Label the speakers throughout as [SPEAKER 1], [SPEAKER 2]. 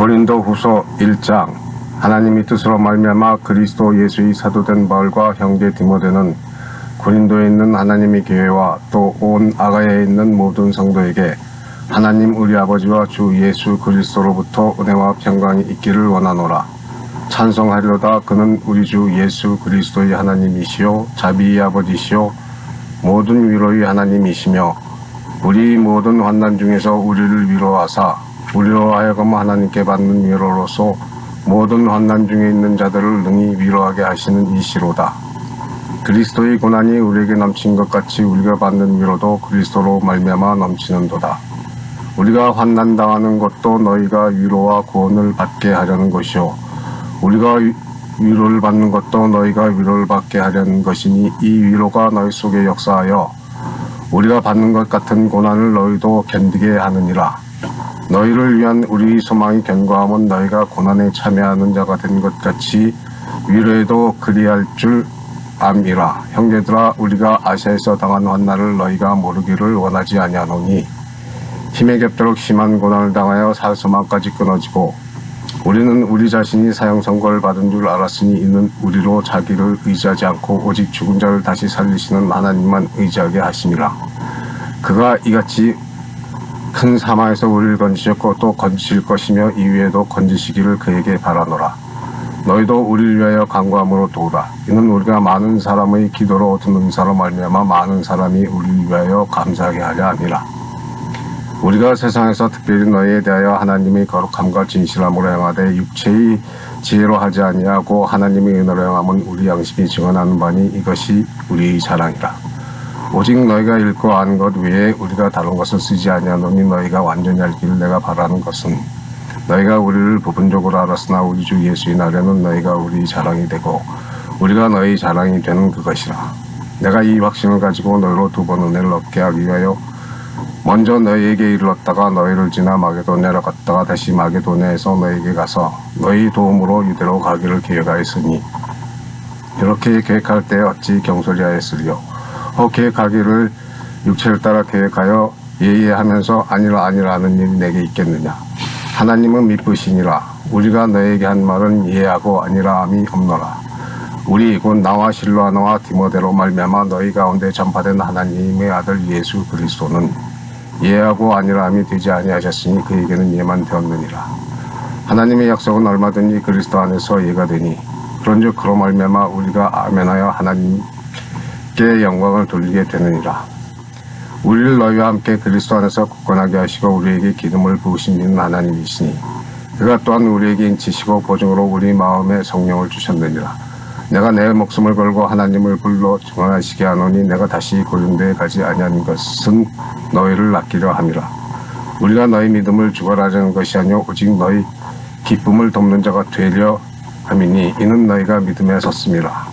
[SPEAKER 1] 고린도후서 1장. 하나님의 뜻으로 말미암아 그리스도 예수의 사도된 바울과 형제 디모데는 고린도에 있는 하나님의 교회와 또 온 아가야에 있는 모든 성도에게 하나님 우리 아버지와 주 예수 그리스도로부터 은혜와 평강이 있기를 원하노라. 찬송하리로다. 그는 우리 주 예수 그리스도의 하나님이시요 자비의 아버지시요 모든 위로의 하나님이시며 우리 모든 환난 중에서 우리를 위로하사 우리로 하여금 하나님께 받는 위로로서 모든 환난 중에 있는 자들을 능히 위로하게 하시는 이시로다. 그리스도의 고난이 우리에게 넘친 것 같이 우리가 받는 위로도 그리스도로 말미암아 넘치는도다. 우리가 환난 당하는 것도 너희가 위로와 구원을 받게 하려는 것이요 우리가 위로를 받는 것도 너희가 위로를 받게 하려는 것이니 이 위로가 너희 속에 역사하여 우리가 받는 것 같은 고난을 너희도 견디게 하느니라. 너희를 위한 우리 소망이 견고함은 너희가 고난에 참여하는 자가 된 것 같이 위로에도 그리할 줄 암이라. 형제들아, 우리가 아시아에서 당한 환난을 너희가 모르기를 원하지 아니하노니 힘에 겹도록 심한 고난을 당하여 살소망까지 끊어지고 우리는 우리 자신이 사형 선고를 받은 줄 알았으니 이는 우리로 자기를 의지하지 않고 오직 죽은 자를 다시 살리시는 하나님만 의지하게 하심이라. 그가 이같이 큰 사망에서 우리를 건지셨고 또 건지실 것이며 이후에도 건지시기를 그에게 바라노라. 너희도 우리를 위하여 간구함으로 도우라. 이는 우리가 많은 사람의 기도로 얻은 은사로 말미암아 많은 사람이 우리를 위하여 감사하게 하려 함이라. 우리가 세상에서 특별히 너희에 대하여 하나님의 거룩함과 진실함으로 행하되 육체의 지혜로 하지 아니하고 하나님의 은혜로 행함은 우리 양심이 증언하는 바니 이것이 우리의 자랑이라. 오직 너희가 읽고 아는 것 외에 우리가 다른 것을 쓰지 아니하노니 너희가 완전히 알기를 내가 바라는 것은 너희가 우리를 부분적으로 알았으나 우리 주 예수의 날에는 너희가 우리 자랑이 되고 우리가 너희 자랑이 되는 그것이라. 내가 이 확신을 가지고 너희로 두 번 은혜를 얻게 하기 위하여 먼저 너희에게 이르렀다가 너희를 지나 마게도냐로 갔다가 다시 마게도냐에서 너희에게 가서 너희 도움으로 유대로 가기를 계획하였으니 이렇게 계획할 때 어찌 경솔이하였으리요. 계획하기를 육체를 따라 계획하여 예의하면서 아니라 하는 일이 내게 있겠느냐. 하나님은 미쁘시니라. 우리가 너에게 한 말은 예하고 아니라 함이 없노라. 우리 곧 나와 실로아나와 디모데로 말미암아 너희 가운데 전파된 하나님의 아들 예수 그리스도는 예하고 아니라 함이 되지 아니하셨으니 그에게는 예만 되었느니라. 하나님의 약속은 얼마든지 그리스도 안에서 예가 되니 그런즉 그로 말미암아 우리가 아멘하여 하나님께 영광을 돌리게 되느니라. 우리를 너희와 함께 그리스도 안에서 굳건하게 하시고 우리에게 기름을 부으신 이는 하나님이시니 그가 또한 우리에게 인치시고 보증으로 우리 마음에 성령을 주셨느니라. 내가 내 목숨을 걸고 하나님을 불러 증언하시게 하노니 내가 다시 고린도에 가지 아니한 것은 너희를 아끼려 함이라. 우리가 너희 믿음을 죽어라자는 것이 아니오 오직 너희 기쁨을 돕는 자가 되려 함이니 이는 너희가 믿음에 섰음이라.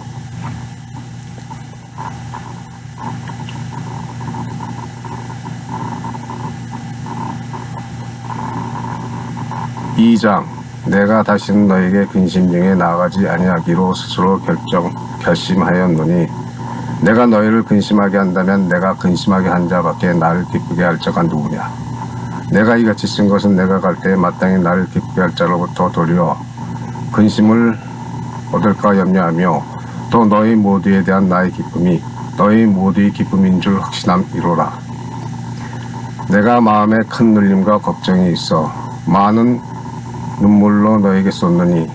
[SPEAKER 1] 2장. 내가 다시는 너에게 근심 중에 나아가지 아니하기로 스스로 결심하였노니 내가 너희를 근심하게 한다면 내가 근심하게 한 자밖에 나를 기쁘게 할 자가 누구냐. 내가 이같이 쓴 것은 내가 갈 때에 마땅히 나를 기쁘게 할 자로부터 도리어 근심을 얻을까 염려하며 또 너희 모두에 대한 나의 기쁨이 너희 모두의 기쁨인 줄 확신함이로라. 내가 마음에 큰 눌림과 걱정이 있어 많은 눈물로 너에게 쏟느니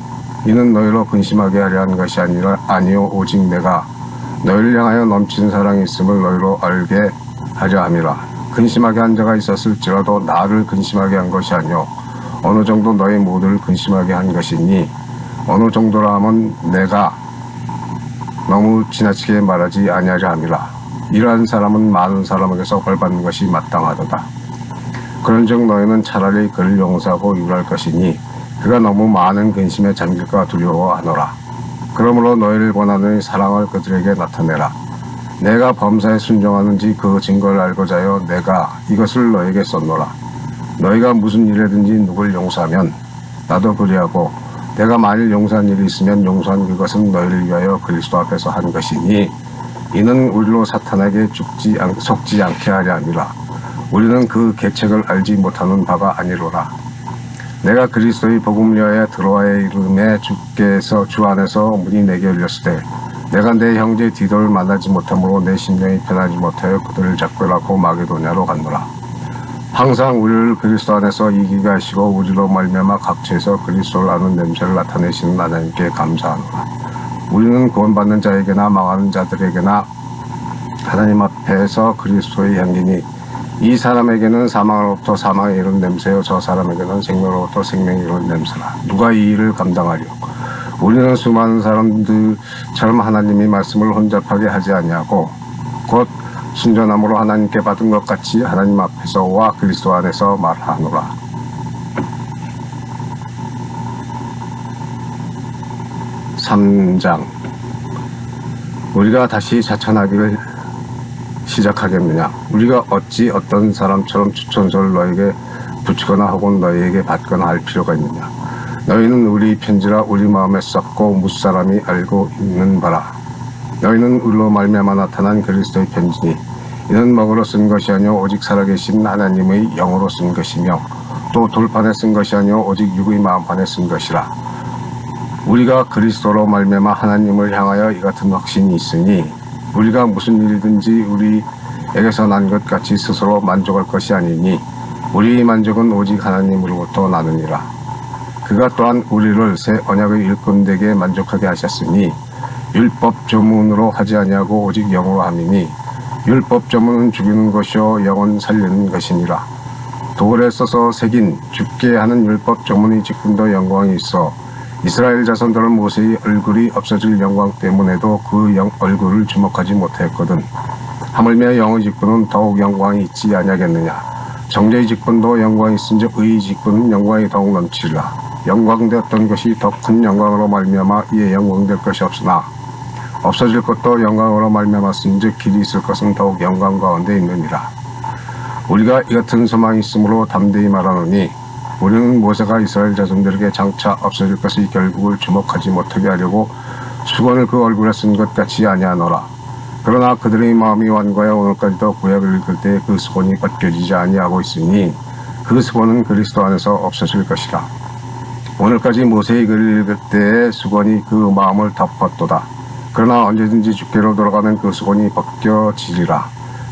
[SPEAKER 1] 이는 너희로 근심하게 하려 한 것이 아니요 오직 내가 너희를 향하여 넘치는 사랑이 있음을 너희로 알게 하려 함이라. 근심하게 한 자가 있었을지라도 나를 근심하게 한 것이 아니요 어느 정도 너희 모두를 근심하게 한 것이니 어느 정도라 하면 내가 너무 지나치게 말하지 아니하려 함이라. 이러한 사람은 많은 사람에게서 벌받는 것이 마땅하도다. 그런즉 너희는 차라리 그를 용서하고 유랄 것이니 그가 너무 많은 근심에 잠길까 두려워하노라. 그러므로 너희를 권하노니 사랑을 그들에게 나타내라. 내가 범사에 순종하는지 그 증거를 알고자 하여 내가 이것을 너에게 썼노라. 너희가 무슨 일이든지 누굴 용서하면 나도 그리하고 내가 만일 용서한 일이 있으면 용서한 그것은 너희를 위하여 그리스도 앞에서 한 것이니 이는 우리로 사탄에게 속지 않게 하려 함이라. 우리는 그 계책을 알지 못하는 바가 아니로라. 내가 그리스도의 복음을 위하여 들어와야 이름에 주께서 주 안에서 문이 내게 열렸을 때 내가 내 형제 디도를 만나지 못하므로 내 심령이 편하지 못하여 그들을 작별하고 마게도냐로 갔노라. 항상 우리를 그리스도 안에서 이기게 하시고 우리로 말미암아 각처에서 그리스도를 아는 냄새를 나타내시는 하나님께 감사하노라. 우리는 구원받는 자에게나 망하는 자들에게나 하나님 앞에서 그리스도의 향기니 이 사람에게는 사망으로부터 사망에 이른 냄새요 저 사람에게는 생명으로부터 생명에 이른 냄새라. 누가 이 일을 감당하리요? 우리는 수많은 사람들처럼 하나님이 말씀을 혼잡하게 하지 아니하고 곧 순전함으로 하나님께 받은 것 같이 하나님 앞에서와 그리스도 안에서 말하노라. (3장) 우리가 다시 자천하기를 시작하겠느냐? 우리가 어찌 어떤 사람처럼 추천서를 너에게 붙이거나 혹은 너희에게 받거나 할 필요가 있느냐? 너희는 우리 편지라 우리 마음에 썩고 무사람이 알고 있는 바라. 너희는 우리로 말미암아 나타난 그리스도의 편지니 이는 먹으로 쓴 것이 아니오 오직 살아계신 하나님의 영으로 쓴 것이며 또 돌판에 쓴 것이 아니오 오직 육의 마음판에 쓴 것이라. 우리가 그리스도로 말미암아 하나님을 향하여 이 같은 확신이 있으니 우리가 무슨 일이든지 우리에게서 난 것 같이 스스로 만족할 것이 아니니 우리의 만족은 오직 하나님으로부터 나느니라. 그가 또한 우리를 새 언약의 일꾼되게 만족하게 하셨으니 율법 조문으로 하지 아니하고 오직 영으로 함이니 율법 조문은 죽이는 것이요 영은 살리는 것이니라. 돌에 써서 새긴 죽게 하는 율법 조문의 직분도 영광이 있어 이스라엘 자손들은 모세의 얼굴이 없어질 영광 때문에도 그 얼굴을 주목하지 못했거든. 하물며 영의 직분은 더욱 영광이 있지 아니하겠느냐. 정죄의 직분도 영광이 있은즉 의의 직분은 영광이 더욱 넘치리라. 영광되었던 것이 더 큰 영광으로 말미암아 이에 영광될 것이 없으나 없어질 것도 영광으로 말미암았은즉 길이 있을 것은 더욱 영광 가운데 있느니라. 우리가 이 같은 소망이 있으므로 담대히 말하노니 우리는 모세가 이스라엘 자손들에게 장차 없어질 것의 결국을 주목하지 못하게 하려고 수건을 그 얼굴에 쓴 것 같이 아니하노라. 그러나 그들의 마음이 완고하여 오늘까지도 구약을 읽을 때 그 수건이 벗겨지지 아니하고 있으니 그 수건은 그리스도 안에서 없어질 것이라. 오늘까지 모세의 글을 읽을 때의 수건이 그 마음을 덮었도다. 그러나 언제든지 주께로 돌아가면 그 수건이 벗겨지리라.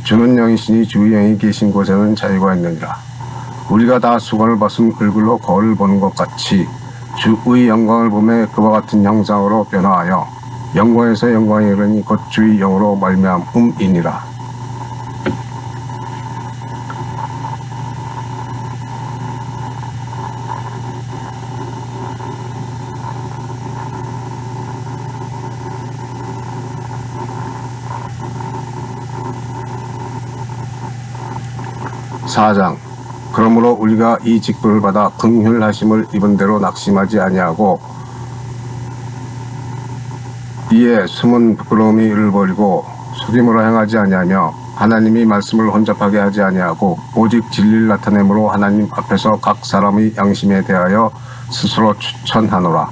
[SPEAKER 1] 주는 영이시니 주의 영이 계신 곳에는 자유가 있느니라. 우리가 다 수건을 벗은 얼굴로 거울을 보는 것 같이 주의 영광을 보며 그와 같은 형상으로 변화하여 영광에서 영광에 이르니 곧 주의 영으로 말미암음이니라. (4장) 그러므로 우리가 이 직분을 받아 긍휼하심을 입은 대로 낙심하지 아니하고 이에 숨은 부끄러움이 이를 버리고 속임으로 행하지 아니하며 하나님이 말씀을 혼잡하게 하지 아니하고 오직 진리를 나타내므로 하나님 앞에서 각 사람의 양심에 대하여 스스로 추천하노라.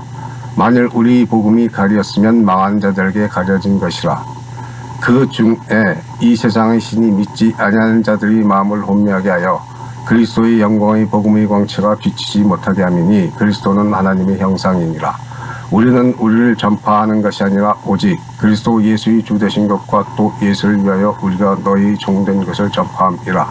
[SPEAKER 1] 만일 우리 복음이 가리었으면 망한 자들에게 가려진 것이라. 그 중에 이 세상의 신이 믿지 아니하는 자들이 마음을 혼미하게 하여 그리스도의 영광의 복음의 광채가 비치지 못하게 함이니 그리스도는 하나님의 형상이니라. 우리는 우리를 전파하는 것이 아니라 오직 그리스도 예수의 주 되신 것과 또 예수를 위하여 우리가 너희 종된 것을 전파함이라.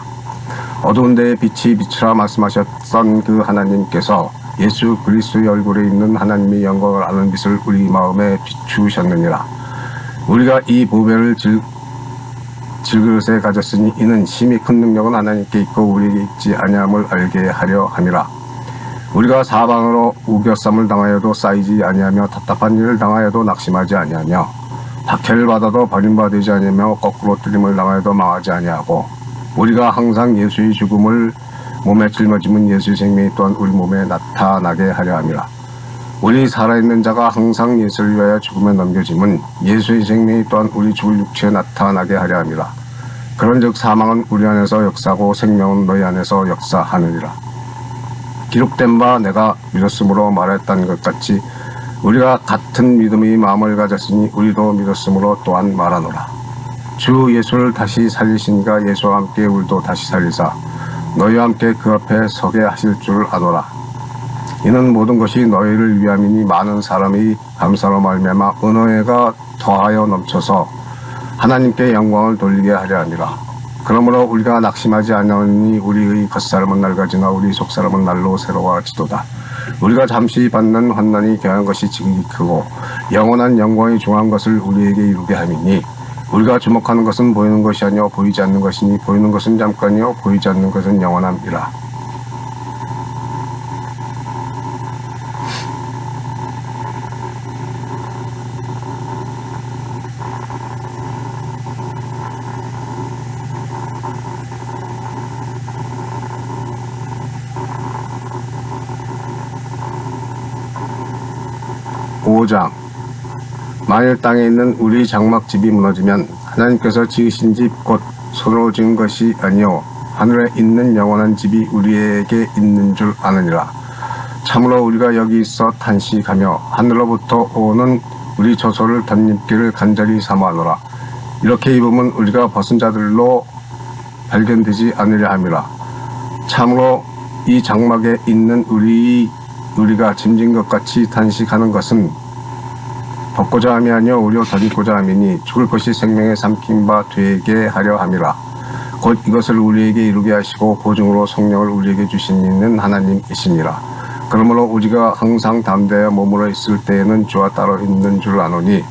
[SPEAKER 1] 어두운 데에 빛이 비치라 말씀하셨던 그 하나님께서 예수 그리스도의 얼굴에 있는 하나님의 영광을 아는 빛을 우리 마음에 비추셨느니라. 우리가 이 보배를 질그릇에 가졌으니 이는 심히 큰 능력은 하나님께 있고 우리에게 있지 아니함을 알게 하려 함이라. 우리가 사방으로 우겨쌈을 당하여도 쌓이지 아니하며 답답한 일을 당하여도 낙심하지 아니하며 박해를 받아도 버림받지 아니하며 거꾸로 뜨림을 당하여도 망하지 아니하고 우리가 항상 예수의 죽음을 몸에 짊어지면 예수의 생명이 또한 우리 몸에 나타나게 하려 함이라. 우리 살아있는 자가 항상 예수를 위하여 죽음에 넘겨짐은 예수의 생명이 또한 우리 죽을 육체에 나타나게 하려 함이라. 그런즉 사망은 우리 안에서 역사하고 생명은 너희 안에서 역사하느니라. 기록된 바 내가 믿었으므로 말했다는 것 같이 우리가 같은 믿음의 마음을 가졌으니 우리도 믿었으므로 또한 말하노라. 주 예수를 다시 살리시니까 예수와 함께 우리도 다시 살리사 너희와 함께 그 앞에 서게 하실 줄 아노라. 이는 모든 것이 너희를 위함이니 많은 사람이 감사로 말미암아 은혜가 더하여 넘쳐서 하나님께 영광을 돌리게 하려 함이라. 그러므로 우리가 낙심하지 아니하니 우리의 겉사람은 낡아지나 우리 속사람은 날로 새로워지도다. 우리가 잠시 받는 환난이 귀한 것이 지극히 크고 영원한 영광이 중한 것을 우리에게 이루게 함이니 우리가 주목하는 것은 보이는 것이 아니요 보이지 않는 것이니 보이는 것은 잠깐이요 보이지 않는 것은 영원함이라. 5장. 만일 땅에 있는 우리 장막집이 무너지면 하나님께서 지으신 집 곧 손으로 지은 것이 아니요 하늘에 있는 영원한 집이 우리에게 있는 줄 아느니라. 참으로 우리가 여기 있어 탄식하며 하늘로부터 오는 우리 조소를 덧입기를 간절히 사모하노라. 이렇게 입으면 우리가 벗은 자들로 발견되지 않으려 함이라. 참으로 이 장막에 있는 우리가 짐진 것 같이 탄식하는 것은 벗고자 함이 아니요 오히려 덧입고자 함이니 죽을 것이 생명에 삼킨 바 되게 하려 함이라. 곧 이것을 우리에게 이루게 하시고 보증으로 성령을 우리에게 주신 이는 하나님이시니라. 그러므로 우리가 항상 담대하여 머물러 있을 때에는 주와 따로 있는 줄 아노니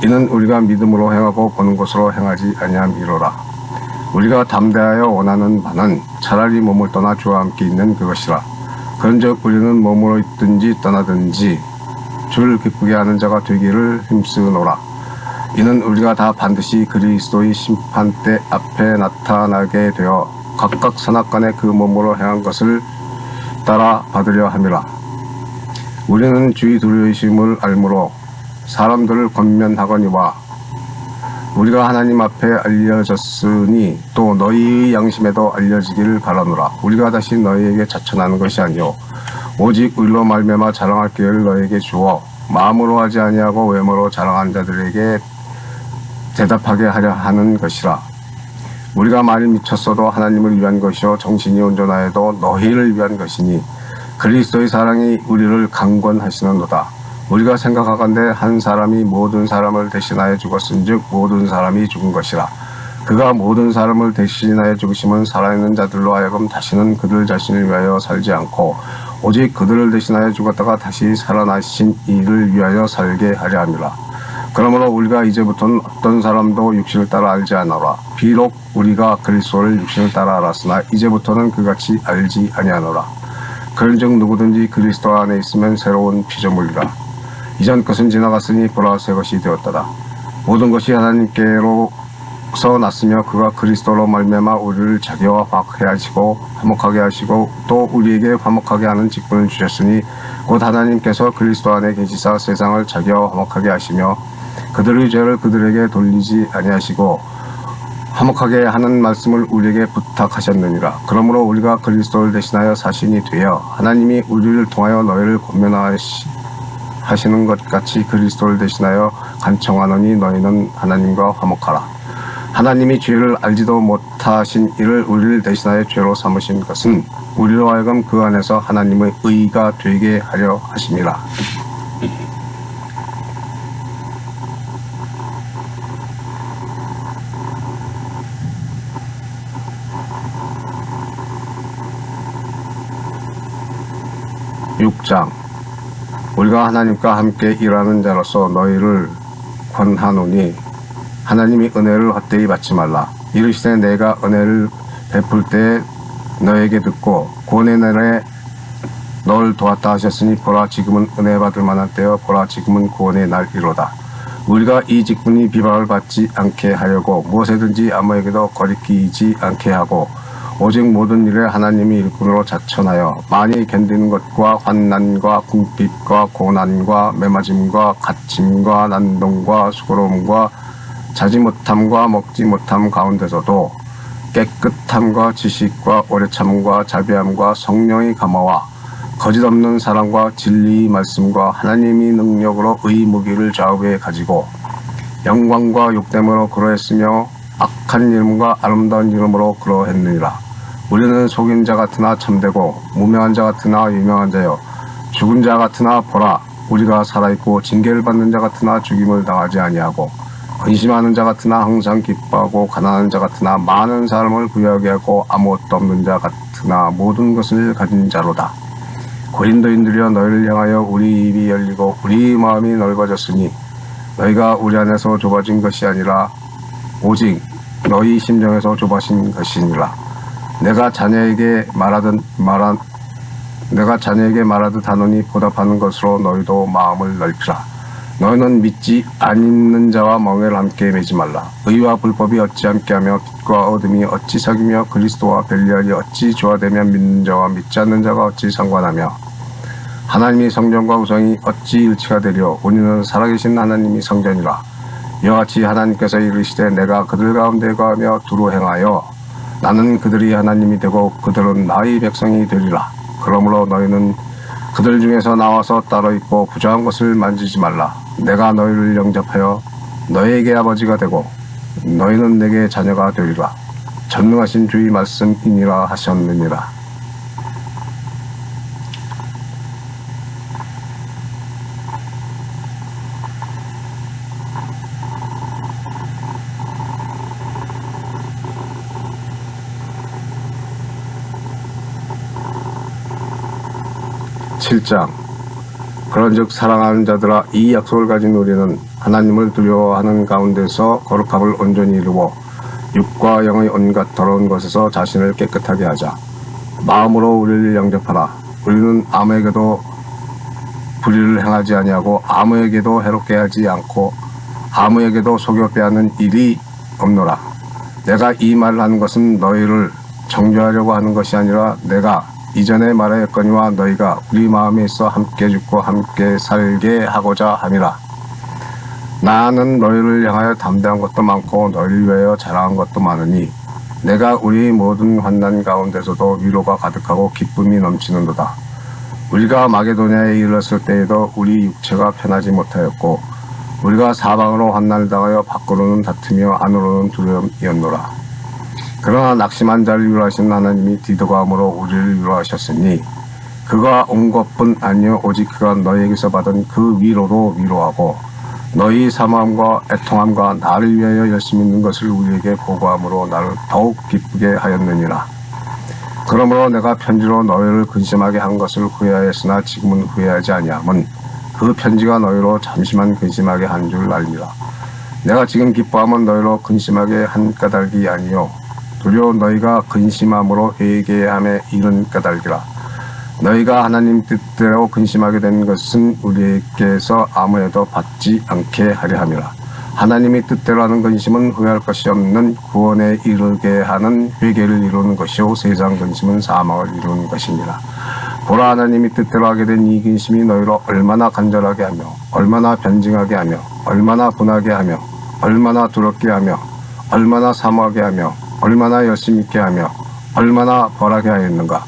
[SPEAKER 1] 이는 우리가 믿음으로 행하고 보는 것으로 행하지 아니함이로라. 우리가 담대하여 원하는 바는 차라리 몸을 떠나 주와 함께 있는 그것이라. 그런즉 우리는 머물러 있든지 떠나든지 주를 기쁘게 하는 자가 되기를 힘쓰노라. 이는 우리가 다 반드시 그리스도의 심판대 앞에 나타나게 되어 각각 선악간에 그 몸으로 행한 것을 따라 받으려 함이라. 우리는 주의 두려우심을 알므로 사람들을 권면하거니와 우리가 하나님 앞에 알려졌으니 또 너희의 양심에도 알려지기를 바라노라. 우리가 다시 너희에게 자천하는 것이 아니요 오직 의로 말미암아 자랑할 기회를 너희에게 주어 마음으로 하지 아니하고 외모로 자랑한 자들에게 대답하게 하려 하는 것이라. 우리가 만일 미쳤어도 하나님을 위한 것이요 정신이 온전하여도 너희를 위한 것이니 그리스도의 사랑이 우리를 강권하시는도다. 우리가 생각하건대 한 사람이 모든 사람을 대신하여 죽었은즉 모든 사람이 죽은 것이라. 그가 모든 사람을 대신하여 죽으심은 살아있는 자들로 하여금 다시는 그들 자신을 위하여 살지 않고 오직 그들을 대신하여 죽었다가 다시 살아나신 이를 위하여 살게 하려 함이라. 그러므로 우리가 이제부터는 어떤 사람도 육신을 따라 알지 않노라. 비록 우리가 그리스도를 육신을 따라 알았으나 이제부터는 그같이 알지 아니하노라. 그런즉 누구든지 그리스도 안에 있으면 새로운 피조물이라. 이전 것은 지나갔으니 보라 새 것이 되었다다. 모든 것이 하나님께로서 났으며 그가 그리스도로 말미암아 우리를 자기와 화목하게 하시고 또 우리에게 화목하게 하는 직분을 주셨으니 곧 하나님께서 그리스도 안에 계시사 세상을 자기와 화목하게 하시며 그들의 죄를 그들에게 돌리지 아니하시고 화목하게 하는 말씀을 우리에게 부탁하셨느니라. 그러므로 우리가 그리스도를 대신하여 사신이 되어 하나님이 우리를 통하여 너희를 권면하시는 것 같이 그리스도를 대신하여 간청하노니 너희는 하나님과 화목하라. 하나님이 죄를 알지도 못하신 이를 우리를 대신하여 죄로 삼으신 것은 우리로 하여금 그 안에서 하나님의 의가 되게 하려 하심이라. (6장) 우리가 하나님과 함께 일하는 자로서 너희를 권하노니 하나님이 은혜를 헛되이 받지 말라. 이르시되 내가 은혜를 베풀 때에 너에게 듣고 구원의 날에 너를 도왔다 하셨으니 보라 지금은 은혜 받을 만한 때여 보라 지금은 구원의 날이로다. 우리가 이 직분이 비방을 받지 않게 하려고 무엇에든지 아무에게도 거리끼지 않게 하고 오직 모든 일에 하나님이 일꾼으로 자천하여 많이 견디는 것과 환난과 궁핍과 고난과 매맞음과 갇힘과 난동과 수고로움과 자지 못함과 먹지 못함 가운데서도 깨끗함과 지식과 오래 참음과 자비함과 성령의 감화와 거짓없는 사랑과 진리의 말씀과 하나님의 능력으로 의 무기를 좌우에 가지고 영광과 욕됨으로 그러했으며 악한 이름과 아름다운 이름으로 그러했느니라. 우리는 속인 자 같으나 참되고 무명한 자 같으나 유명한 자여 죽은 자 같으나 보라, 우리가 살아있고 징계를 받는 자 같으나 죽임을 당하지 아니하고 근심하는 자 같으나 항상 기뻐하고 가난한 자 같으나 많은 사람을 부유하게 하고 아무것도 없는 자 같으나 모든 것을 가진 자로다. 고린도인들이여, 너희를 향하여 우리 입이 열리고 우리 마음이 넓어졌으니 너희가 우리 안에서 좁아진 것이 아니라 오직 너희 심정에서 좁아진 것이니라. 내가 자네에게 말하듯 하노니 보답하는 것으로 너희도 마음을 넓히라. 너희는 믿지 않는 자와 멍에를 함께 매지 말라. 의와 불법이 어찌 함께하며 빛과 어둠이 어찌 사귀며 그리스도와 벨리알이 어찌 조화되며 믿는 자와 믿지 않는 자가 어찌 상관하며 하나님이 성전과 우상이 어찌 일치가 되려. 우리는 살아계신 하나님이 성전이라. 이와 같이 하나님께서 이르시되 내가 그들 가운데 거하며 두루 행하여 나는 그들이 하나님이 되고 그들은 나의 백성이 되리라. 그러므로 너희는 그들 중에서 나와서 따로 있고 부정한 것을 만지지 말라. 내가 너희를 영접하여 너희에게 아버지가 되고 너희는 내게 자녀가 되리라. 전능하신 주의 말씀이니라 하셨느니라. 7장. 그런즉 사랑하는 자들아, 이 약속을 가진 우리는 하나님을 두려워하는 가운데서 거룩함을 온전히 이루고 육과 영의 온갖 더러운 것에서 자신을 깨끗하게 하자. 마음으로 우리를 영접하라. 우리는 아무에게도 불의를 행하지 아니하고 아무에게도 해롭게 하지 않고 아무에게도 속여 빼앗는 일이 없노라. 내가 이 말을 하는 것은 너희를 정죄하려고 하는 것이 아니라 내가 이전에 말하였거니와 너희가 우리 마음에 있어 함께 죽고 함께 살게 하고자 함이라. 나는 너희를 향하여 담대한 것도 많고 너희를 위하여 자랑한 것도 많으니 내가 우리 모든 환난 가운데서도 위로가 가득하고 기쁨이 넘치는도다. 우리가 마게도냐에 이르렀을 때에도 우리 육체가 편하지 못하였고 우리가 사방으로 환난을 당하여 밖으로는 다투며 안으로는 두려움이었노라. 그러나 낙심한 자를 위로하신 하나님이 디도감으로 우리를 위로하셨으니 그가 온 것뿐 아니요 오직 그가 너희에게서 받은 그 위로로 위로하고 너희 사모함과 애통함과 나를 위하여 열심히 있는 것을 우리에게 보고함으로 나를 더욱 기쁘게 하였느니라. 그러므로 내가 편지로 너희를 근심하게 한 것을 후회하였으나 지금은 후회하지 아니함은 그 편지가 너희로 잠시만 근심하게 한 줄 알리라. 내가 지금 기뻐함은 너희로 근심하게 한 까닭이 아니요 도리어 너희가 근심함으로 회개함에 이른 까닭이라. 너희가 하나님 뜻대로 근심하게 된 것은 우리에게서 아무에도 받지 않게 하려 함이라. 하나님의 뜻대로 하는 근심은 후회할 것이 없는 구원에 이르게 하는 회개를 이루는 것이요 세상 근심은 사망을 이루는 것이니라. 보라, 하나님의 뜻대로 하게 된 이 근심이 너희로 얼마나 간절하게 하며 얼마나 변증하게 하며 얼마나 분하게 하며 얼마나 두렵게 하며 얼마나 사모하게 하며 얼마나 열심히 있게 하며 얼마나 벌하게 하였는가.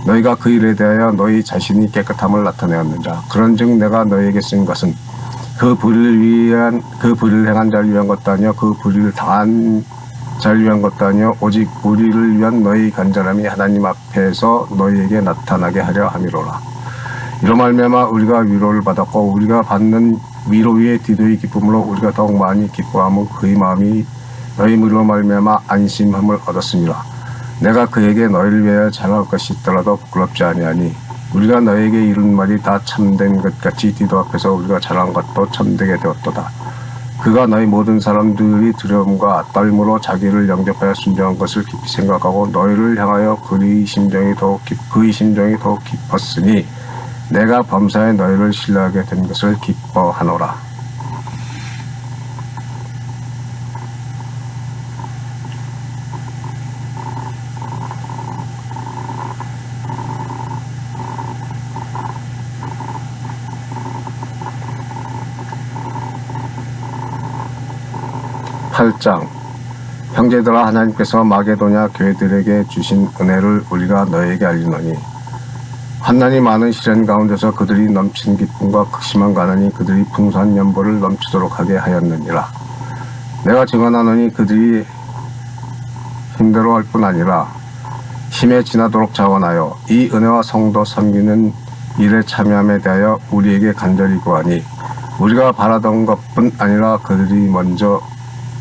[SPEAKER 1] 너희가 그 일에 대하여 너희 자신이 깨끗함을 나타내었느니라. 그런즉 내가 너희에게 쓴 것은 그 불의를 행한 자를 위한 것도 아니요 그 불의를 당한 자를 위한 것도 아니요 오직 우리를 위한 너희 간절함이 하나님 앞에서 너희에게 나타나게 하려 함이로라. 이로 말미암아 우리가 위로를 받았고 우리가 받는 위로 위에 디도의 기쁨으로 우리가 더욱 많이 기뻐하며 그의 마음이 너희 무리로 말미암아 안심함을 얻었습니다. 내가 그에게 너희를 위하여 자랑할 것이 있더라도 부끄럽지 아니하니 우리가 너에게 이른 말이 다 참된 것 같이 디도 앞에서 우리가 자랑한 것도 참되게 되었도다. 그가 너희 모든 사람들이 두려움과 떨림으로 자기를 영접하여 순종한 것을 깊이 생각하고 너희를 향하여 그의 심정이 더욱 깊었으니 내가 범사에 너희를 신뢰하게 된 것을 기뻐하노라. 형제들아, 하나님께서 마게도냐 교회들에게 주신 은혜를 우리가 너희에게 알리노니 환난이 많은 시련 가운데서 그들이 넘친 기쁨과 극심한 가난이 그들이 풍성한 연보를 넘치도록 하게 하였느니라. 내가 증언하노니 그들이 힘대로 할 뿐 아니라 힘에 지나도록 자원하여 이 은혜와 성도 섬기는 일에 참여함에 대하여 우리에게 간절히 구하니 우리가 바라던 것뿐 아니라 그들이 먼저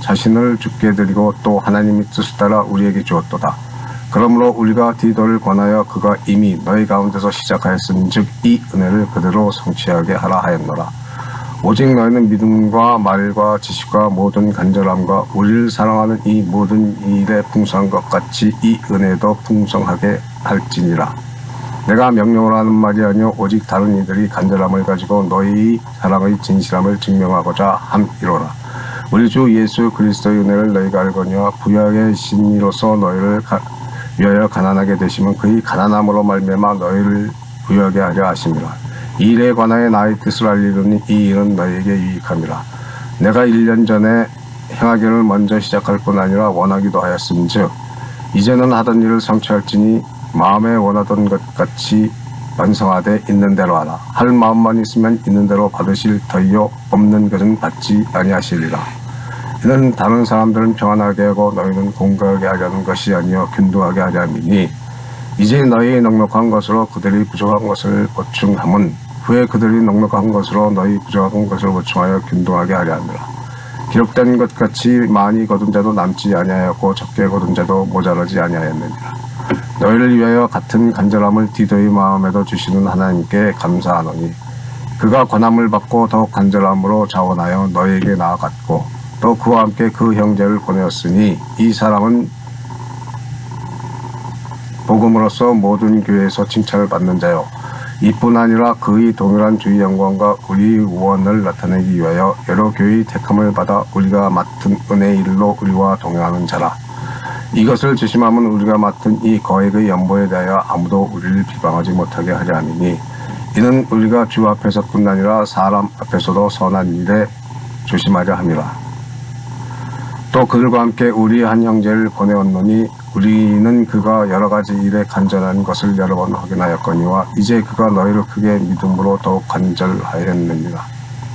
[SPEAKER 1] 자신을 주께 드리고 또 하나님의 뜻을 따라 우리에게 주었도다. 그러므로 우리가 디도를 권하여 그가 이미 너희 가운데서 시작하였은즉 이 은혜를 그대로 성취하게 하라 하였노라. 오직 너희는 믿음과 말과 지식과 모든 간절함과 우리를 사랑하는 이 모든 일에 풍성한 것 같이 이 은혜도 풍성하게 할지니라. 내가 명령을 하는 말이 아니요 오직 다른 이들이 간절함을 가지고 너희 사랑의 진실함을 증명하고자 함이로라. 우리 주 예수 그리스도의 은혜를 너희가 알거니와 부여하게 신 이로서 너희를 위하여 가난하게 되시면 그의 가난함으로 말미암아 너희를 부여하게 하려 하심이라. 이 일에 관하여 나의 뜻을 알리려니 이 일은 너희에게 유익함이라. 내가 1년 전에 행하기를 먼저 시작할 뿐 아니라 원하기도 하였음즉 이제는 하던 일을 성취할지니 마음에 원하던 것 같이 완성하되 있는 대로 하라. 할 마음만 있으면 있는 대로 받으실 터이요 없는 것은 받지 아니하시리라. 이는 다른 사람들은 평안하게 하고 너희는 공고하게 하려는 것이 아니요 균등하게 하려 함이니 이제 너희 넉넉한 것으로 그들이 부족한 것을 보충함은 후에 그들이 넉넉한 것으로 너희 부족한 것을 보충하여 균등하게 하려 함이라. 기록된 것 같이 많이 거둔 자도 남지 아니하였고 적게 거둔 자도 모자라지 아니하였느니라. 너희를 위하여 같은 간절함을 디도의 마음에도 주시는 하나님께 감사하노니 그가 권함을 받고 더욱 간절함으로 자원하여 너희에게 나아갔고 또 그와 함께 그 형제를 보내었으니 이 사람은 복음으로서 모든 교회에서 칭찬을 받는 자요 이뿐 아니라 그의 동일한 주의 영광과 우리 구원을 나타내기 위하여 여러 교회의 택함을 받아 우리가 맡은 은혜의 일로 우리와 동행하는 자라. 이것을 주심함은 우리가 맡은 이 거액의 연보에 대하여 아무도 우리를 비방하지 못하게 하려 함이니 이는 우리가 주 앞에서뿐 아니라 사람 앞에서도 선한 일에 조심하려 함이라. 또 그들과 함께 우리 한 형제를 보내었노니 우리는 그가 여러 가지 일에 간절한 것을 여러 번 확인하였거니와 이제 그가 너희를 크게 믿음으로 더욱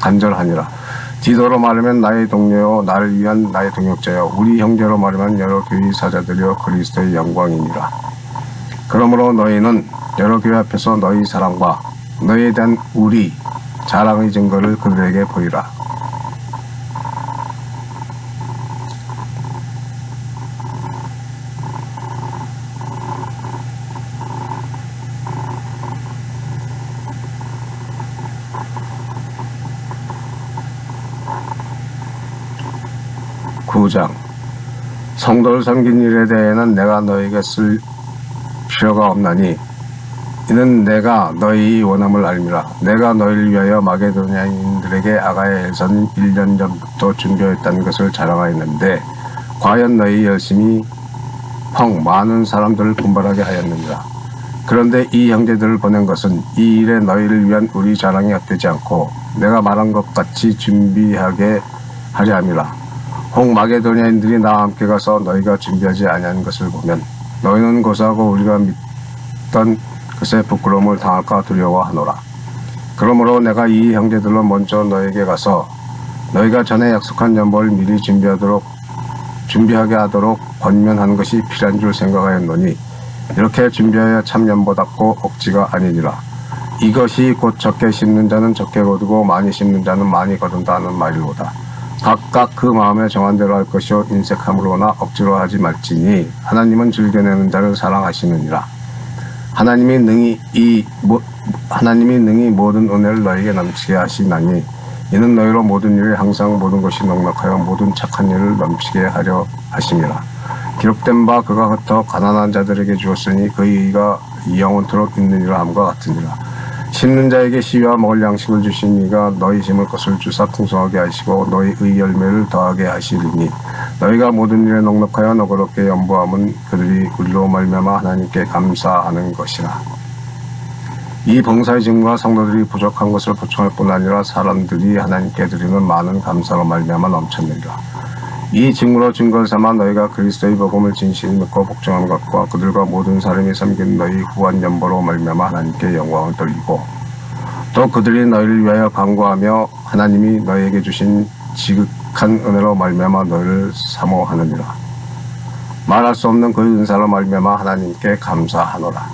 [SPEAKER 1] 간절하니라. 디도로 말하면 나의 동료요 나를 위한 나의 동역자요 우리 형제로 말하면 여러 교회 사자들이요 그리스도의 영광이니라. 그러므로 너희는 여러 교회 앞에서 너희 사랑과 너희에 대한 우리 자랑의 증거를 그들에게 보이라. 성도를 섬긴 일에 대해는 내가 너에게 쓸 필요가 없나니 이는 내가 너희 원함을 알미라. 내가 너희를 위하여 마게도냐인들에게 아가야에서는 1년 전부터 준비했다는 것을 자랑하였는데 과연 너희 열심히 많은 사람들을 분발하게 하였느니라. 그런데 이 형제들을 보낸 것은 이 일에 너희를 위한 우리 자랑이 헛되지 않고 내가 말한 것 같이 준비하게 하려 함이라. 혹 마게도냐인들이 나와 함께 가서 너희가 준비하지 아니한 것을 보면 너희는 고사하고 우리가 믿던 것에 부끄러움을 당할까 두려워하노라. 그러므로 내가 이 형제들로 먼저 너에게 가서 너희가 전에 약속한 연보를 미리 준비하게 하도록 권면하는 것이 필요한 줄 생각하였노니 이렇게 준비하여 참 연보답고 억지가 아니니라. 이것이 곧 적게 심는 자는 적게 거두고 많이 심는 자는 많이 거둔다는 말이로다. 각각 그 마음에 정한 대로 할 것이요 인색함으로나 억지로 하지 말지니 하나님은 즐겨내는 자를 사랑하시느니라. 하나님이 능히 모든 은혜를 너에게 넘치게 하시나니 이는 너희로 모든 일에 항상 모든 것이 넉넉하여 모든 착한 일을 넘치게 하려 하심이라. 기록된 바 그가 흩어 가난한 자들에게 주었으니 그의 의가 영원토록 있느니라 함과 같으니라. 심는 자에게 씨와 먹을 양식을 주신 이가 너희 심을 것을 주사 풍성하게 하시고 너희의 열매를 더하게 하시리니 너희가 모든 일에 넉넉하여 너그럽게 연보함은 그들이 우리로 말미암아 하나님께 감사하는 것이라. 이 봉사의 증거가 성도들이 부족한 것을 보충할 뿐 아니라 사람들이 하나님께 드리는 많은 감사로 말미암아 넘쳤느니라. 이 증거로 증거를 삼아 너희가 그리스도의 복음을 진실히 믿고 복종한 것과 그들과 모든 사람이 섬긴 너희 후한 연보로 말미암아 하나님께 영광을 돌리고 또 그들이 너희를 위하여 간구하며 하나님이 너희에게 주신 지극한 은혜로 말미암아 너희를 사모하느니라. 말할 수 없는 그 은사로 말미암아 하나님께 감사하노라.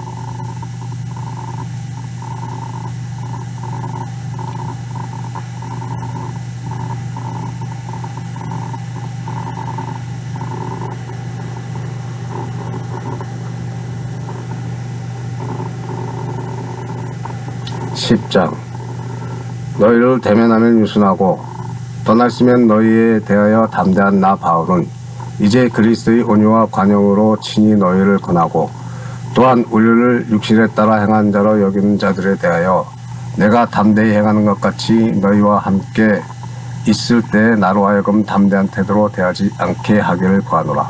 [SPEAKER 1] 10장. 너희를 대면하면 유순하고 떠났으면 너희에 대하여 담대한 나 바울은 이제 그리스도의 온유와 관용으로 친히 너희를 권하고 또한 우리를 육신에 따라 행한 자로 여기는 자들에 대하여 내가 담대히 행하는 것 같이 너희와 함께 있을 때에 나로 하여금 담대한 태도로 대하지 않게 하기를 구하노라.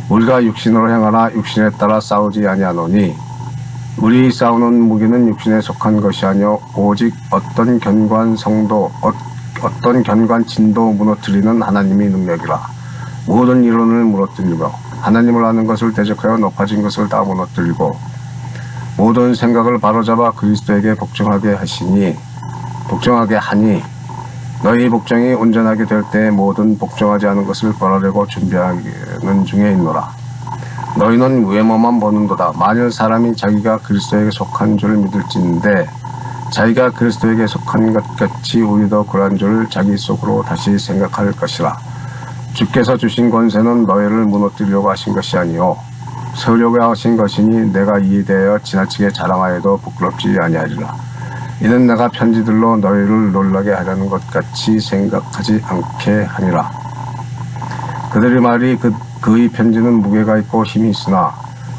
[SPEAKER 1] 우리가 육신으로 행하나 육신에 따라 싸우지 아니하노니 우리 싸우는 무기는 육신에 속한 것이 아니요 오직 어떤 견고한 성도 어떤 견고한 진도 무너뜨리는 하나님의 능력이라. 모든 이론을 무너뜨리며 하나님을 아는 것을 대적하여 높아진 것을 다 무너뜨리고 모든 생각을 바로잡아 그리스도에게 복종하게 하니 너희 복종이 온전하게 될 때 모든 복종하지 않은 것을 벌하려고 준비하는 중에 있노라. 너희는 외모만 보는도다. 만일 사람이 자기가 그리스도에게 속한 줄 믿을진데 자기가 그리스도에게 속한 것 같이 우리도 그러한 줄 자기 속으로 다시 생각할 것이라. 주께서 주신 권세는 너희를 무너뜨리려고 하신 것이 아니요 세우려고 하신 것이니 내가 이에 대하여 지나치게 자랑하여도 부끄럽지 아니하리라. 이는 내가 편지들로 너희를 놀라게 하려는 것 같이 생각하지 않게 하니라. 그들의 말이 그의 편지는 무게가 있고 힘이 있으나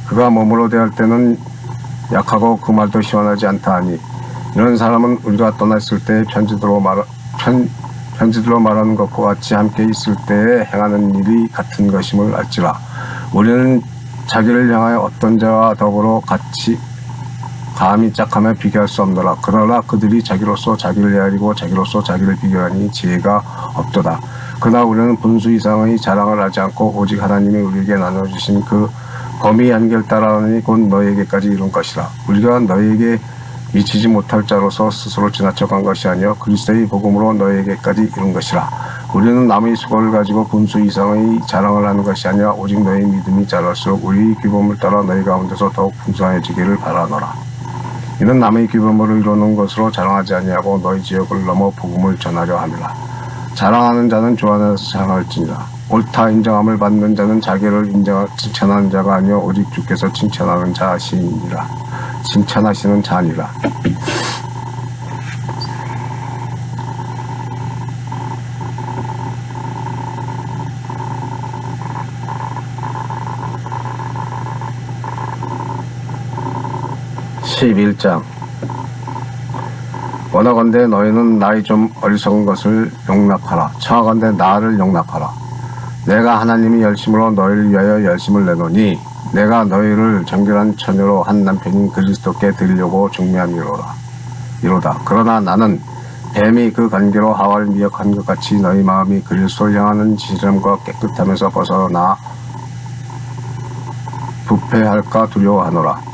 [SPEAKER 1] 그가 몸으로 대할 때는 약하고 그 말도 시원하지 않다 하니 이런 사람은 우리가 떠났을 때 편지들로 말하는 것과 같이 함께 있을 때에 행하는 일이 같은 것임을 알지라. 우리는 자기를 향하여 어떤 자와 더불어 같이 감히 짝하며 비교할 수 없노라. 그러나 그들이 자기로서 자기를 헤아리고 자기로서 자기를 비교하니 지혜가 없도다. 그러나 우리는 분수 이상의 자랑을 하지 않고 오직 하나님이 우리에게 나눠주신 그 범위 한결 따라하니 곧 너희에게까지 이룬 것이라. 우리가 너희에게 미치지 못할 자로서 스스로 지나쳐간 것이 아니요 그리스도의 복음으로 너희에게까지 이룬 것이라. 우리는 남의 수고를 가지고 분수 이상의 자랑을 하는 것이 아니라 오직 너희 믿음이 자랄수록 우리의 규범을 따라 너희 가운데서 더욱 풍성해지기를 바라노라. 이는 남의 규범으로 이루는 것으로 자랑하지 아니하고 너희 지역을 넘어 복음을 전하려 함이라. 자랑하는 자는 주 안에서 자랑할지니라. 옳다 인정함을 받는 자는 자기를 칭찬하는 자가 아니요 오직 주께서 칭찬하는 자시니라. 칭찬하시는 자니라. (11장) 원하건대 너희는 나이 좀 어리석은 것을 용납하라. 청하건대 나를 용납하라. 내가 하나님이 열심으로 너희를 위하여 열심을 내노니 내가 너희를 정결한 처녀로 한 남편인 그리스도께 드리려고 중매함이로다. 그러나 나는 뱀이 그 관계로 하와를 미혹한 것 같이 너희 마음이 그리스도를 향하는 진실함과 깨끗함에서 벗어나 부패할까 두려워하노라.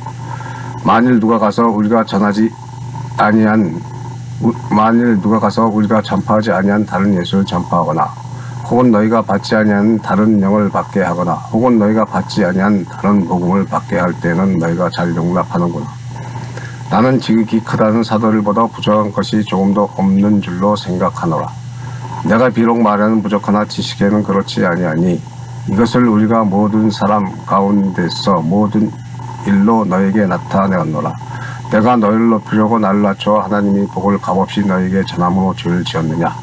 [SPEAKER 1] 만일 누가 가서 우리가 전파하지 아니한 다른 예수를 전파하거나 혹은 너희가 받지 아니한 다른 영을 받게 하거나 혹은 너희가 받지 아니한 다른 복음을 받게 할 때는 너희가 잘 용납하는구나. 나는 지극히 크다는 사도들보다 부족한 것이 조금도 없는 줄로 생각하노라. 내가 비록 말에는 부족하나 지식에는 그렇지 아니하니 이것을 우리가 모든 사람 가운데서 모든 일로 너에게 나타내었노라. 내가 너희를 높이려고 나를 낮춰 하나님이 복을 값없이 너에게 전함으로 죄를 지었느냐.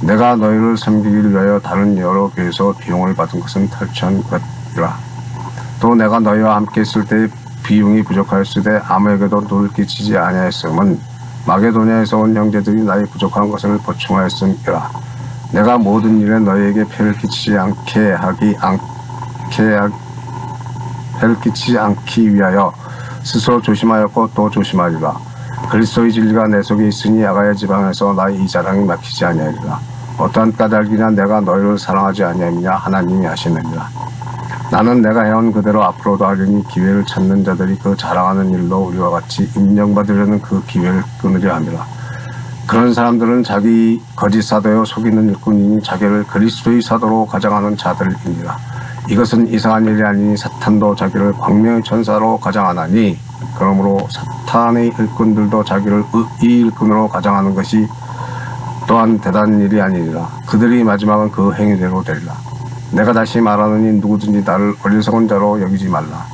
[SPEAKER 1] 내가 너희를 섬기기를 위하여 다른 여러 교회에서 비용을 받은 것은 탈취한 것이라. 또 내가 너희와 함께 있을 때 비용이 부족하였으되 아무에게도 누를 끼치지 아니하였음은 마게도냐에서 온 형제들이 나의 부족한 것을 보충하였음이라. 내가 모든 일에 너희에게 폐를 끼치지 않기 위하여 스스로 조심하였고 또 조심하리라. 그리스도의 진리가 내 속에 있으니 아가야 지방에서 나의 이 자랑이 막히지 아니하리라. 어떠한 까닭이냐 내가 너희를 사랑하지 아니함이냐 하나님이 하시느니라. 나는 내가 해온 그대로 앞으로도 하려니 기회를 찾는 자들이 그 자랑하는 일로 우리와 같이 인정받으려는 그 기회를 끊으려 함이라. 그런 사람들은 자기 거짓 사도여 속이는 일꾼이니 자기를 그리스도의 사도로 가장하는 자들이니라. 이것은 이상한 일이 아니니 사탄도 자기를 광명의 천사로 가장하나니 그러므로 사탄의 일꾼들도 자기를 이 일꾼으로 가장하는 것이 또한 대단한 일이 아니니라. 그들이 마지막은 그 행위대로 되리라. 내가 다시 말하노니 누구든지 나를 어리석은 자로 여기지 말라.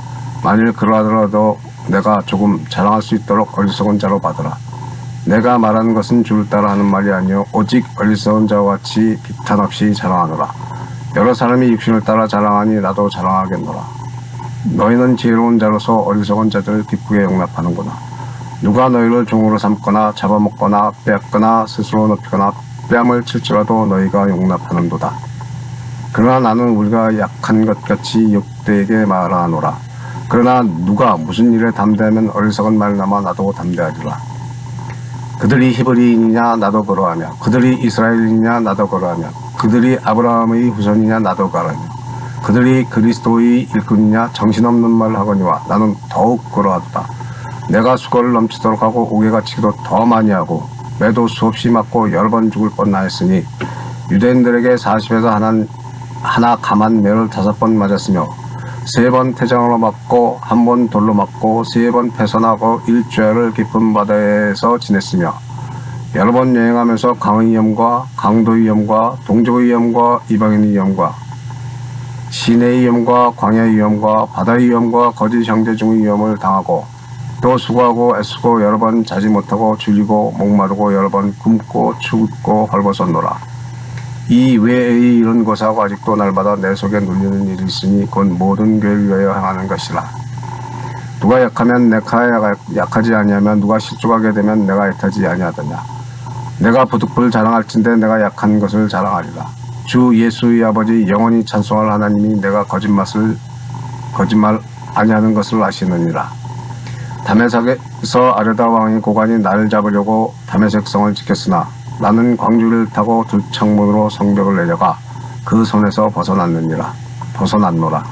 [SPEAKER 1] 만일 그러하더라도 내가 조금 자랑할 수 있도록 어리석은 자로 받으라. 내가 말하는 것은 주를 따라 하는 말이 아니요 오직 어리석은 자와 같이 비탄 없이 자랑하노라. 여러 사람이 육신을 따라 자랑하니 나도 자랑하겠노라. 너희는 지혜로운 자로서 어리석은 자들을 기쁘게 용납하는구나. 누가 너희를 종으로 삼거나 잡아먹거나 빼앗거나 스스로 높이거나 뺨을 칠지라도 너희가 용납하는도다. 그러나 나는 우리가 약한 것 같이 역대에게 말하노라. 그러나 누가 무슨 일에 담대하면 어리석은 말나마 나도 담대하리라. 그들이 히브리인이냐 나도 그러하며 그들이 이스라엘이냐 나도 그러하며 그들이 아브라함의 후손이냐 나도 그러하며 그들이 그리스도의 일꾼이냐 정신없는 말을 하거니와 나는 더욱 그러하도다. 내가 수고를 넘치도록 하고 옥에 갇히기도 더 많이 하고 매도 수없이 맞고 여러 번 죽을 뻔하였으니 유대인들에게 40에서 하나 감한 매를 5번 맞았으며 3번 태장으로 맞고 1번 돌로 맞고 3번 패선하고 일주일을 깊은 바다에서 지냈으며 여러 번 여행하면서 강의 위험과 강도의 위험과 동족의 위험과 이방인의 위험과 시내의 위험과 광야의 위험과 바다의 위험과 거짓 형제 중의 위험을 당하고 또 수고하고 애쓰고 여러 번 자지 못하고 줄이고 목마르고 여러 번 굶고 춥고 헐벗었노라. 이 외의 이런 것하고 아직도 날마다 내 속에 눌리는 일이 있으니 곧 모든 교회를 위하여 행하는 것이라. 누가 약하면 내가 약하지 아니하며 누가 실족하게 되면 내가 애타지 아니하더냐. 내가 부득불 자랑할진대 내가 약한 것을 자랑하리라. 주 예수의 아버지 영원히 찬송할 하나님이 내가 거짓말 아니하는 것을 아시느니라. 다메섹에서 아르다 왕의 고관이 나를 잡으려고 다메섹 성을 지켰으나 나는 광주를 타고 들창문으로 성벽을 내려가 그 손에서 벗어났노라.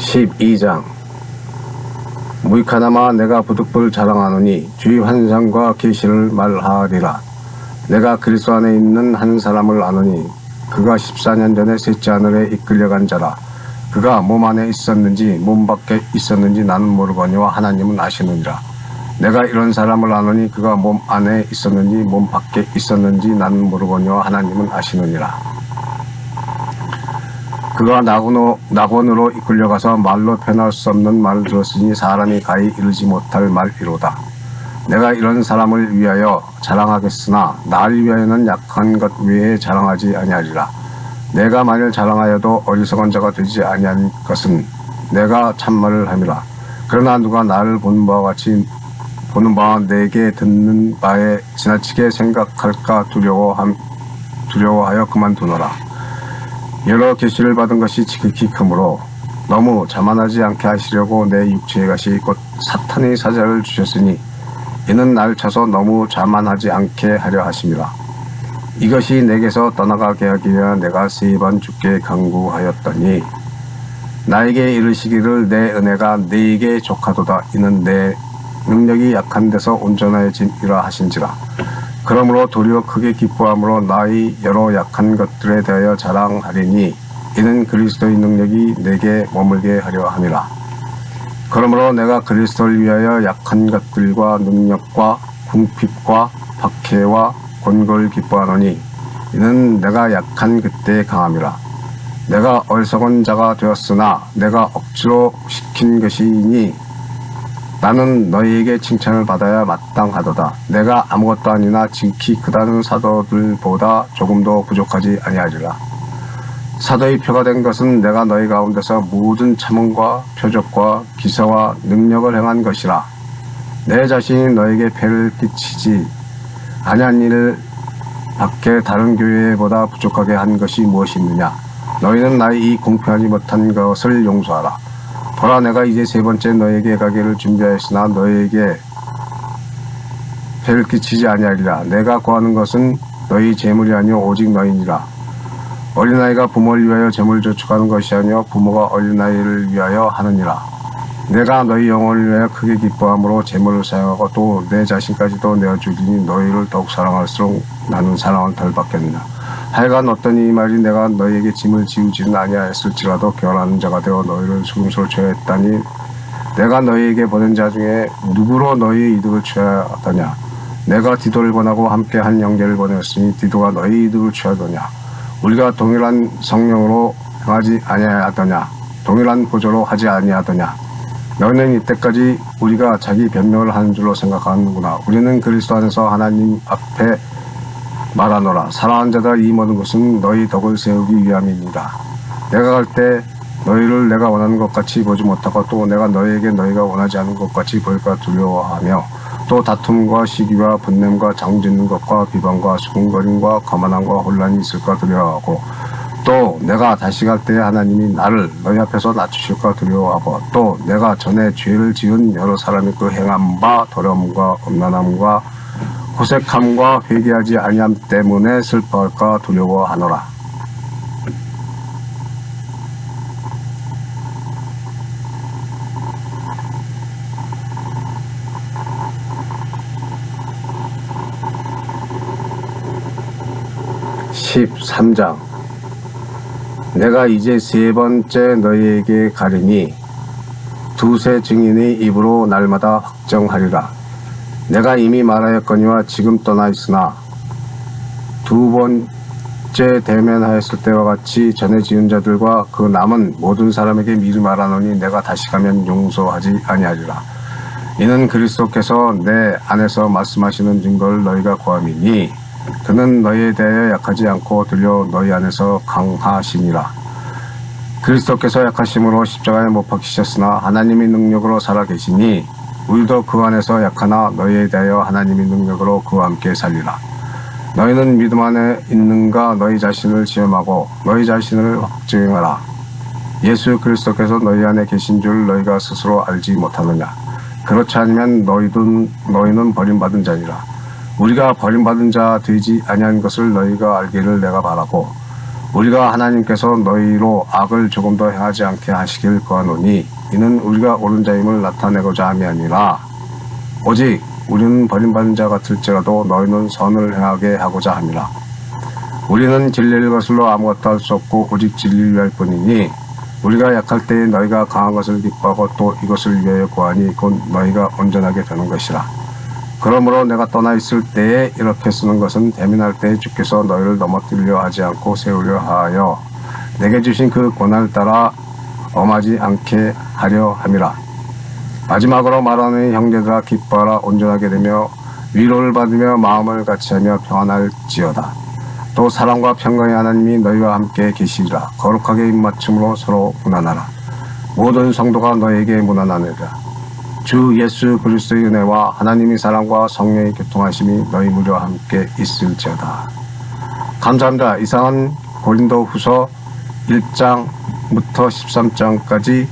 [SPEAKER 1] 12장 무익하나마 내가 부득불 자랑하노니 주의 환상과 계시를 말하리라. 내가 그리스도 안에 있는 한 사람을 아노니 그가 14년 전에 셋째 하늘에 이끌려간 자라. 그가 몸 안에 있었는지 몸 밖에 있었는지 나는 모르거니와 하나님은 아시느니라. 내가 이런 사람을 아노니 그가 몸 안에 있었는지 몸 밖에 있었는지 나는 모르거니와 하나님은 아시느니라. 그가 낙원으로 이끌려가서 말로 표현할 수 없는 말을 들었으니 사람이 가히 이르지 못할 말이로다. 내가 이런 사람을 위하여 자랑하겠으나 나를 위하여는 약한 것 외에 자랑하지 아니하리라. 내가 만일 자랑하여도 어리석은 자가 되지 아니한 것은 내가 참말을 함이라. 그러나 누가 나를 보는 바와 내게 듣는 바에 지나치게 생각할까 두려워하여 그만두노라. 여러 계시를 받은 것이 지극히 크므로 너무 자만하지 않게 하시려고 내 육체의 것이 곧 사탄의 사자를 주셨으니 이는 날 쳐서 너무 자만하지 않게 하려 하심이라. 이것이 내게서 떠나가게 하기 위하여 내가 3번 주께 간구하였더니 나에게 이르시기를 내 은혜가 네게 족하도다. 이는 내 능력이 약한 데서 온전해짐이라 하신지라. 그러므로 도리어 크게 기뻐함으로 나의 여러 약한 것들에 대하여 자랑하리니 이는 그리스도의 능력이 내게 머물게 하려 함이라. 그러므로 내가 그리스도를 위하여 약한 것들과 능력과 궁핍과 박해와 곤고를 기뻐하노니 이는 내가 약한 그때의 강함이라. 내가 어리석은 자가 되었으나 내가 억지로 시킨 것이니 나는 너희에게 칭찬을 받아야 마땅하도다. 내가 아무것도 아니나 지극히 크다는 사도들보다 조금도 부족하지 아니하리라. 사도의 표가 된 것은 내가 너희 가운데서 모든 참음과 표적과 기사와 능력을 행한 것이라. 내 자신이 너에게 폐를 끼치지 아니한 일을 밖에 다른 교회보다 부족하게 한 것이 무엇이 있느냐. 너희는 나의 이 공평하지 못한 것을 용서하라. 보라, 내가 이제 3번째 너에게 가기를 준비하였으나 너에게 폐를 끼치지 아니하리라. 내가 구하는 것은 너희 재물이 아니오 오직 너희니라. 어린아이가 부모를 위하여 재물을 저축하는 것이 아니오 부모가 어린아이를 위하여 하느니라. 내가 너희 영혼을 위하여 크게 기뻐함으로 재물을 사용하고 또 내 자신까지도 내어주리니 너희를 더욱 사랑할수록 나는 사랑을 덜 받겠느냐. 하여간 어떤 이 말이 내가 너희에게 짐을 지우지는 아니하였을지라도 결하는 자가 되어 너희를 속임수로 취하였다니 내가 너희에게 보낸 자 중에 누구로 너희의 이득을 취하더냐. 내가 디도를 보내고 함께 한 형제를 보내었으니 디도가 너희 이득을 취하더냐. 우리가 동일한 성령으로 행하지 아니하더냐. 동일한 보조로 하지 아니하더냐. 너희는 이때까지 우리가 자기 변명을 하는 줄로 생각하는구나. 우리는 그리스도 안에서 하나님 앞에 말하노라. 사랑하는 자들아, 이 모든 것은 너희 덕을 세우기 위함이니라. 내가 갈 때 너희를 내가 원하는 것 같이 보지 못하고 또 내가 너희에게 너희가 원하지 않은 것 같이 보일까 두려워하며 또 다툼과 시기와 분냄과 장짓는 것과 비방과 수군거림과 거만함과 혼란이 있을까 두려워하고 또 내가 다시 갈 때에 하나님이 나를 너희 앞에서 낮추실까 두려워하고 또 내가 전에 죄를 지은 여러 사람이 그 행한 바 더러움과 음란함과 호색함과 회개하지 아니함 때문에 슬퍼할까 두려워하노라. (13장) 내가 이제 세 번째 너희에게 가리니 두세 증인의 입으로 날마다 확정하리라. 내가 이미 말하였거니와 지금 떠나 있으나 두 번째 대면하였을 때와 같이 전에 지은 자들과 그 남은 모든 사람에게 미리 말하노니 내가 다시 가면 용서하지 아니하리라. 이는 그리스도께서 내 안에서 말씀하시는 증거를 너희가 구함이니 그는 너희에 대하여 약하지 않고 들려 너희 안에서 강하시니라. 그리스도께서 약하심으로 십자가에 못 박히셨으나 하나님의 능력으로 살아계시니 우리도 그 안에서 약하나 너희에 대하여 하나님의 능력으로 그와 함께 살리라. 너희는 믿음 안에 있는가 너희 자신을 시험하고 너희 자신을 확증하라. 예수 그리스도께서 너희 안에 계신 줄 너희가 스스로 알지 못하느냐. 그렇지 않으면 너희는 버림받은 자니라. 우리가 버림받은 자 되지 아니한 것을 너희가 알기를 내가 바라고 우리가 하나님께서 너희로 악을 조금 더 행하지 않게 하시길 구하노니 이는 우리가 옳은 자임을 나타내고자 함이 아니라 오직 우리는 버림받은 자 같을지라도 너희는 선을 행하게 하고자 함이라. 우리는 진리를 거슬러 아무것도 할 수 없고 오직 진리를 위할 뿐이니 우리가 약할 때에 너희가 강한 것을 기뻐하고 또 이것을 위하여 구하니 곧 너희가 온전하게 되는 것이라. 그러므로 내가 떠나 있을 때에 이렇게 쓰는 것은 대면할 때에 주께서 너희를 넘어뜨리려 하지 않고 세우려 하여 내게 주신 그 권한을 따라 엄하지 않게 하려 함이라. 마지막으로 말하는 형제들아, 기뻐하라. 온전하게 되며 위로를 받으며 마음을 같이하며 평안할지어다. 또 사랑과 평강의 하나님이 너희와 함께 계시리라. 거룩하게 입맞춤으로 서로 문안하라. 모든 성도가 너에게 문안하느니라. 주 예수 그리스도의 은혜와 하나님의 사랑과 성령의 교통하심이 너희 무리와 함께 있을지어다. 감사합니다. 이상은 고린도 후서 1장부터 13장까지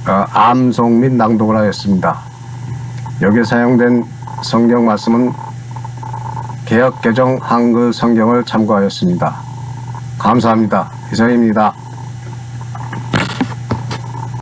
[SPEAKER 1] 암송 및 낭독을 하였습니다. 여기에 사용된 성경 말씀은 개역개정 한글 성경을 참고하였습니다. 감사합니다. 이상입니다.